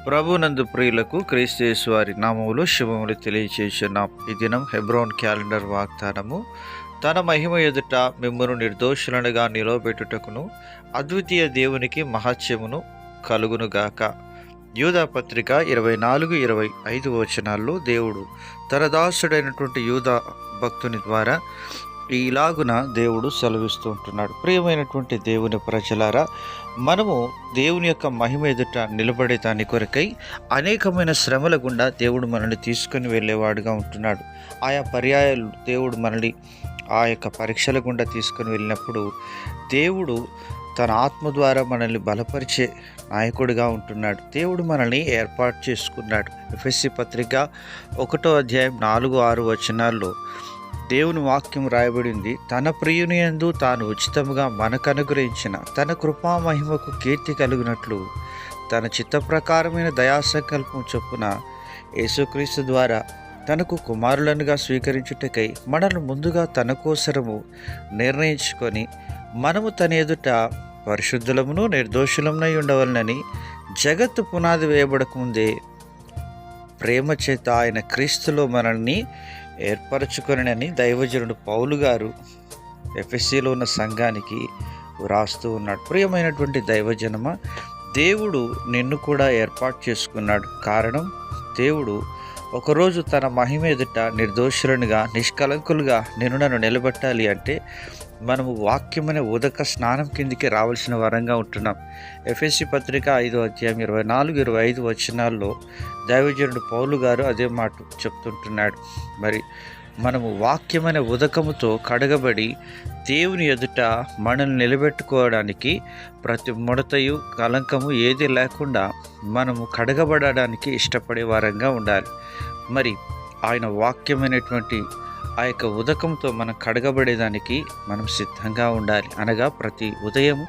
ప్రభునందు ప్రియులకు క్రీస్తు యేసు వారి నామములు శుభములు తెలియచేస్తున్నాం. ఈ దినం హెబ్రోన్ క్యాలెండర్ వాగ్దానము. తన మహిమ ఎదుట మిమ్మును నిర్దోషులనుగా నిలవబెట్టుటకును అద్వితీయ దేవునికి మహత్యమును కలుగునుగాక. యూదా పత్రిక 24-25 వచనాల్లో దేవుడు తన దాసుడైనటువంటి యూదా భక్తుని ద్వారా ఇలాగున దేవుడు సెలవిస్తూ ఉంటున్నాడు. ప్రియమైనటువంటి దేవుని ప్రజలారా, మనము దేవుని యొక్క మహిమ ఎదుట నిలబడే దాని కొరకై అనేకమైన శ్రమల గుండా దేవుడు మనల్ని తీసుకొని వెళ్ళేవాడుగా ఉంటున్నాడు. ఆయా పర్యాయాలు దేవుడు మనల్ని ఆ యొక్క పరీక్షల గుండా తీసుకొని వెళ్ళినప్పుడు దేవుడు తన ఆత్మ ద్వారా మనల్ని బలపరిచే నాయకుడిగా ఉంటున్నాడు. దేవుడు మనల్ని ఏర్పాటు చేసుకున్నాడు. ఎఫెసీ పత్రిక 1-4-6 వచనాల్లో దేవుని వాక్యం రాయబడింది. తన ప్రియుని యందు తాను ఉచితముగా మనకు అనుగ్రహించిన తన కృపా మహిమకు కీర్తి కలిగినట్లు తన చిత్త ప్రకారమైన దయాసంకల్పం చొప్పున యేసుక్రీస్తు ద్వారా తనకు కుమారులనుగా స్వీకరించుటకై మనల్ని ముందుగా తన కోసరము నిర్ణయించుకొని మనము తన ఎదుట పరిశుద్ధులమును నిర్దోషులమునై ఉండవలనని జగత్తు పునాది వేయబడకముందే ప్రేమ చేత ఆయన క్రీస్తులో మనల్ని ఏర్పరచుకొనని దైవజనుడు పౌలు గారు ఎఫెసీలో ఉన్న సంఘానికి వ్రాస్తూ ఉన్నాడు. ప్రియమైనటువంటి దైవజనమ, దేవుడు నిన్ను కూడా ఏర్పాటు చేసుకున్నాడు. కారణం, దేవుడు ఒకరోజు తన మహిమ ఎదుట నిర్దోషులనుగా నిష్కలంకులుగా నన్ను నిలబెట్టాలి అంటే మనము వాక్యమనే ఉదక స్నానం కిందికి రావాల్సిన వరంగా ఉంటున్నాం. ఎఫెసీ పత్రిక 5-24-25 వచనాల్లో దైవజనుడు పౌలు గారు అదే మాట చెప్తుంటున్నాడు. మరి మనము వాక్యమనే ఉదకముతో కడగబడి దేవుని ఎదుట మనల్ని నిలబెట్టుకోవడానికి ప్రతి ముడతయు కలంకము ఏది లేకుండా మనము కడగబడడానికి ఇష్టపడే వారంగా ఉండాలి. మరి ఆయన వాక్యమైనటువంటి ఆ యొక్క ఉదకంతో మనం కడగబడేదానికి మనం సిద్ధంగా ఉండాలి. అనగా ప్రతి ఉదయము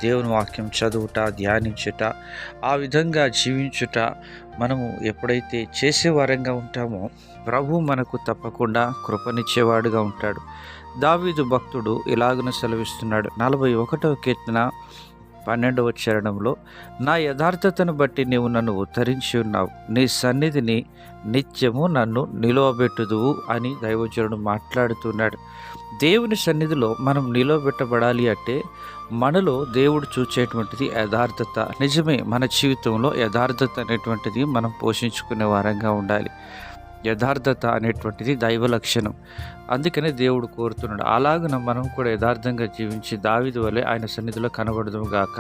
దేవుని వాక్యం చదువుట, ధ్యానించుట, ఆ విధంగా జీవించుట మనము ఎప్పుడైతే చేసే వారంగా ఉంటామో ప్రభు మనకు తప్పకుండా కృపనిచ్చేవాడుగా ఉంటాడు. దావీదు భక్తుడు ఇలాగున సెలవిస్తున్నాడు. 41వ కీర్తన 12వ చరణంలో, నా యథార్థతను బట్టి నీవు నన్ను ఉద్ధరించి ఉన్నావు, నీ సన్నిధిని నిత్యము నన్ను నిలువబెట్టుదువు అని దైవజనుడు మాట్లాడుతున్నాడు. దేవుని సన్నిధిలో మనం నిలువబెట్టబడాలి అంటే మనలో దేవుడు చూచేటువంటిది యథార్థత. నిజమే, మన జీవితంలో యథార్థత అనేటువంటిది మనం పోషించుకునే వారంగా ఉండాలి. యథార్థత అనేటువంటిది దైవ లక్షణం. అందుకనే దేవుడు కోరుతున్నాడు. అలాగున మనం కూడా యథార్థంగా జీవించి దావీదు వలె ఆయన సన్నిధిలో కనబడదుము గాక.